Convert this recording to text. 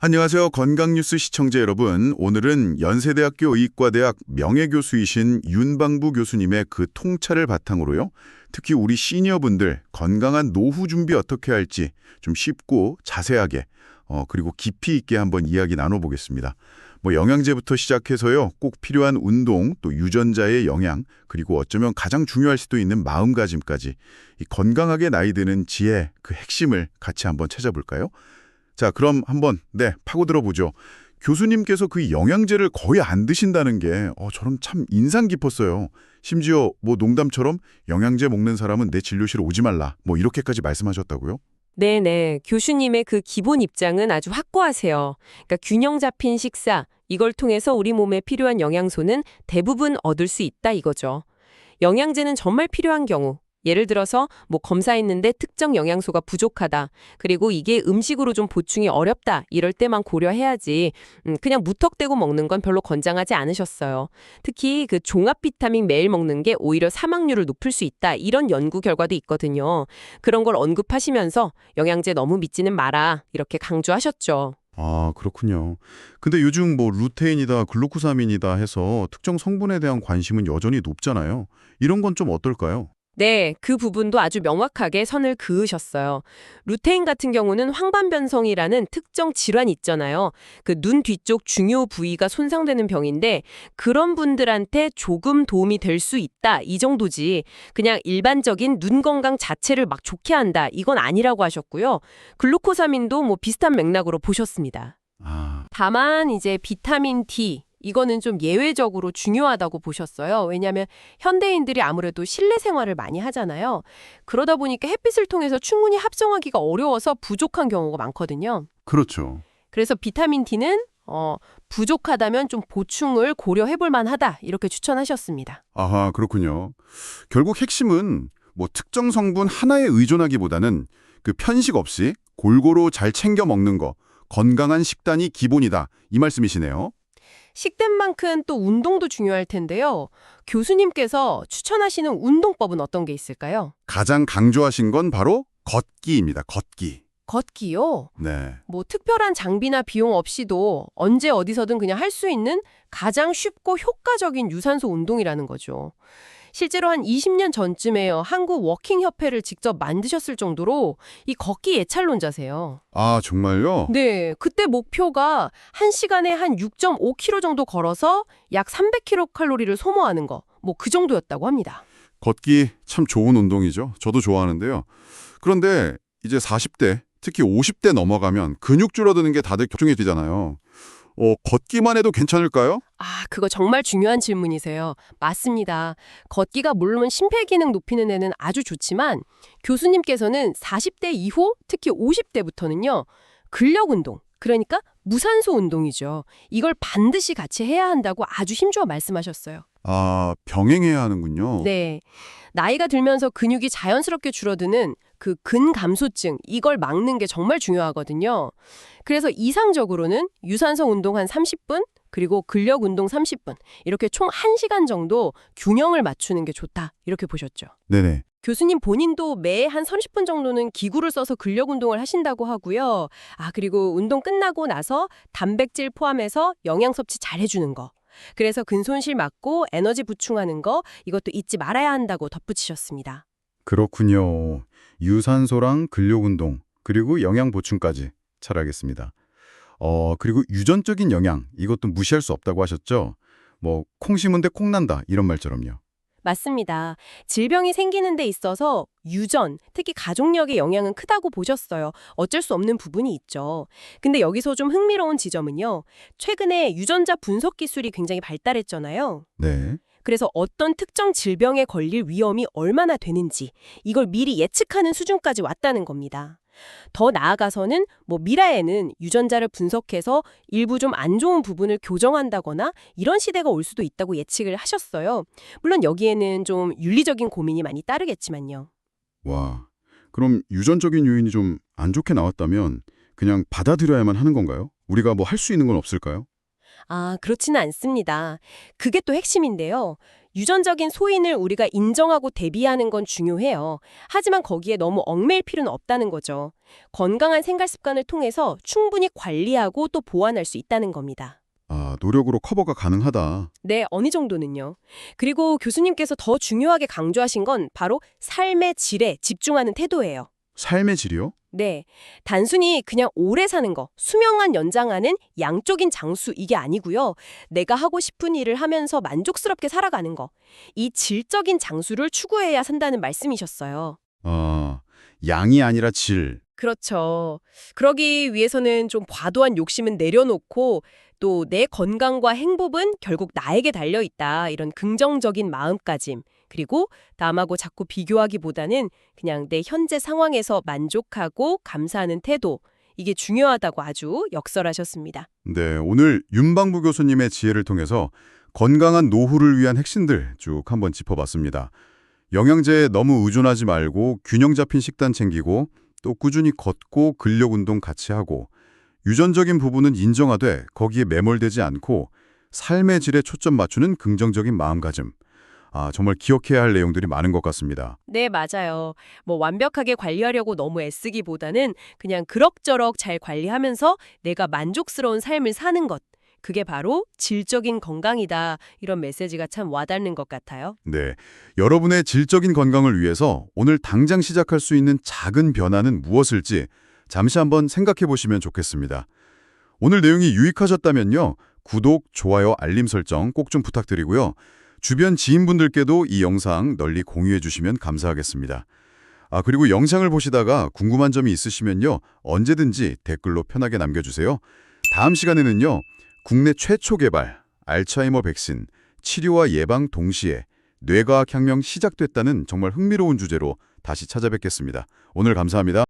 안녕하세요. 건강뉴스 시청자 여러분. 오늘은 연세대학교 의과대학 명예교수이신 윤방부 교수님의 그 통찰을 바탕으로요. 특히 우리 시니어분들 건강한 노후 준비 어떻게 할지 좀 쉽고 자세하게 그리고 깊이 있게 한번 이야기 나눠보겠습니다. 영양제부터 시작해서요. 꼭 필요한 운동, 또 유전자의 영양, 그리고 어쩌면 가장 중요할 수도 있는 마음가짐까지 이 건강하게 나이 드는 지혜, 그 핵심을 같이 한번 찾아볼까요? 자, 그럼 한번 파고들어 보죠. 교수님께서 그 영양제를 거의 안 드신다는 게 저는 참 인상 깊었어요. 심지어 농담처럼 영양제 먹는 사람은 내 진료실 오지 말라 이렇게까지 말씀하셨다고요? 네네. 교수님의 그 기본 입장은 아주 확고하세요. 그러니까 균형 잡힌 식사, 이걸 통해서 우리 몸에 필요한 영양소는 대부분 얻을 수 있다 이거죠. 영양제는 정말 필요한 경우, 예를 들어서 검사했는데 특정 영양소가 부족하다. 그리고 이게 음식으로 좀 보충이 어렵다. 이럴 때만 고려해야지. 그냥 무턱대고 먹는 건 별로 권장하지 않으셨어요. 특히 그 종합 비타민 매일 먹는 게 오히려 사망률을 높일 수 있다. 이런 연구 결과도 있거든요. 그런 걸 언급하시면서 영양제 너무 믿지는 마라. 이렇게 강조하셨죠. 아, 그렇군요. 근데 요즘 루테인이다, 글루코사민이다 해서 특정 성분에 대한 관심은 여전히 높잖아요. 이런 건 좀 어떨까요? 네, 그 부분도 아주 명확하게 선을 그으셨어요. 루테인 같은 경우는 황반변성이라는 특정 질환 있잖아요. 그 눈 뒤쪽 중요 부위가 손상되는 병인데 그런 분들한테 조금 도움이 될 수 있다 이 정도지 그냥 일반적인 눈 건강 자체를 막 좋게 한다 이건 아니라고 하셨고요. 글루코사민도 비슷한 맥락으로 보셨습니다. 아, 다만 이제 비타민 D 이거는 좀 예외적으로 중요하다고 보셨어요. 왜냐하면 현대인들이 아무래도 실내 생활을 많이 하잖아요. 그러다 보니까 햇빛을 통해서 충분히 합성하기가 어려워서 부족한 경우가 많거든요. 그렇죠. 그래서 비타민 D는 부족하다면 좀 보충을 고려해 볼 만하다 이렇게 추천하셨습니다. 아하, 그렇군요. 결국 핵심은 특정 성분 하나에 의존하기보다는 그 편식 없이 골고루 잘 챙겨 먹는 거, 건강한 식단이 기본이다. 이 말씀이시네요. 식단만큼 또 운동도 중요할 텐데요. 교수님께서 추천하시는 운동법은 어떤 게 있을까요? 가장 강조하신 건 바로 걷기입니다. 걷기. 걷기요? 네. 특별한 장비나 비용 없이도 언제 어디서든 그냥 할 수 있는 가장 쉽고 효과적인 유산소 운동이라는 거죠. 실제로 한 20년 전쯤에요. 한국 워킹협회를 직접 만드셨을 정도로 이 걷기 예찰론자세요. 아, 정말요? 네, 그때 목표가 1시간에 한 6.5km 정도 걸어서 약 300kcal 소모하는 거. 그 정도였다고 합니다. 걷기 참 좋은 운동이죠. 저도 좋아하는데요. 그런데 이제 40대, 특히 50대 넘어가면 근육 줄어드는 게 다들 걱정이 되잖아요. 걷기만 해도 괜찮을까요? 아, 그거 정말 중요한 질문이세요. 맞습니다. 걷기가 물론 심폐기능 높이는 데는 아주 좋지만 교수님께서는 40대 이후, 특히 50대부터는요. 근력 운동, 그러니까 무산소 운동이죠. 이걸 반드시 같이 해야 한다고 아주 힘주어 말씀하셨어요. 아, 병행해야 하는군요. 네. 나이가 들면서 근육이 자연스럽게 줄어드는 그 근감소증, 이걸 막는 게 정말 중요하거든요. 그래서 이상적으로는 유산소 운동 한 30분, 그리고 근력 운동 30분, 이렇게 총 1시간 정도 균형을 맞추는 게 좋다, 이렇게 보셨죠. 네네. 교수님 본인도 매해 한 30분 정도는 기구를 써서 근력 운동을 하신다고 하고요. 아, 그리고 운동 끝나고 나서 단백질 포함해서 영양 섭취 잘 해주는 거. 그래서 근손실 막고 에너지 보충하는 거 이것도 잊지 말아야 한다고 덧붙이셨습니다. 그렇군요. 유산소랑 근력 운동, 그리고 영양 보충까지. 잘 알겠습니다. 그리고 유전적인 영양, 이것도 무시할 수 없다고 하셨죠? 콩 심은 데 콩 난다, 이런 말처럼요. 맞습니다. 질병이 생기는 데 있어서 유전, 특히 가족력의 영향은 크다고 보셨어요. 어쩔 수 없는 부분이 있죠. 근데 여기서 좀 흥미로운 지점은요. 최근에 유전자 분석 기술이 굉장히 발달했잖아요. 네. 그래서 어떤 특정 질병에 걸릴 위험이 얼마나 되는지 이걸 미리 예측하는 수준까지 왔다는 겁니다. 더 나아가서는 미래에는 유전자를 분석해서 일부 좀 안 좋은 부분을 교정한다거나 이런 시대가 올 수도 있다고 예측을 하셨어요. 물론 여기에는 좀 윤리적인 고민이 많이 따르겠지만요. 와, 그럼 유전적인 요인이 좀 안 좋게 나왔다면 그냥 받아들여야만 하는 건가요? 우리가 할 수 있는 건 없을까요? 아, 그렇지는 않습니다. 그게 또 핵심인데요. 유전적인 소인을 우리가 인정하고 대비하는 건 중요해요. 하지만 거기에 너무 얽매일 필요는 없다는 거죠. 건강한 생활 습관을 통해서 충분히 관리하고 또 보완할 수 있다는 겁니다. 아, 노력으로 커버가 가능하다. 네, 어느 정도는요. 그리고 교수님께서 더 중요하게 강조하신 건 바로 삶의 질에 집중하는 태도예요. 삶의 질이요? 네, 단순히 그냥 오래 사는 거, 수명만 연장하는 양적인 장수 이게 아니고요. 내가 하고 싶은 일을 하면서 만족스럽게 살아가는 거. 이 질적인 장수를 추구해야 산다는 말씀이셨어요. 양이 아니라 질. 그렇죠. 그러기 위해서는 좀 과도한 욕심은 내려놓고 또 내 건강과 행복은 결국 나에게 달려있다. 이런 긍정적인 마음가짐. 그리고 남하고 자꾸 비교하기보다는 그냥 내 현재 상황에서 만족하고 감사하는 태도. 이게 중요하다고 아주 역설하셨습니다. 네, 오늘 윤방부 교수님의 지혜를 통해서 건강한 노후를 위한 핵심들 쭉 한번 짚어봤습니다. 영양제에 너무 의존하지 말고 균형 잡힌 식단 챙기고 또 꾸준히 걷고 근력 운동 같이 하고 유전적인 부분은 인정하되 거기에 매몰되지 않고 삶의 질에 초점 맞추는 긍정적인 마음가짐. 아, 정말 기억해야 할 내용들이 많은 것 같습니다. 네, 맞아요. 뭐 완벽하게 관리하려고 너무 애쓰기보다는 그냥 그럭저럭 잘 관리하면서 내가 만족스러운 삶을 사는 것. 그게 바로 질적인 건강이다. 이런 메시지가 참 와닿는 것 같아요. 네, 여러분의 질적인 건강을 위해서 오늘 당장 시작할 수 있는 작은 변화는 무엇일지 잠시 한번 생각해 보시면 좋겠습니다. 오늘 내용이 유익하셨다면요. 구독, 좋아요, 알림 설정 꼭 좀 부탁드리고요. 주변 지인분들께도 이 영상 널리 공유해 주시면 감사하겠습니다. 아, 그리고 영상을 보시다가 궁금한 점이 있으시면요. 언제든지 댓글로 편하게 남겨주세요. 다음 시간에는요. 국내 최초 개발, 알츠하이머 백신, 치료와 예방 동시에 뇌과학 혁명 시작됐다는 정말 흥미로운 주제로 다시 찾아뵙겠습니다. 오늘 감사합니다.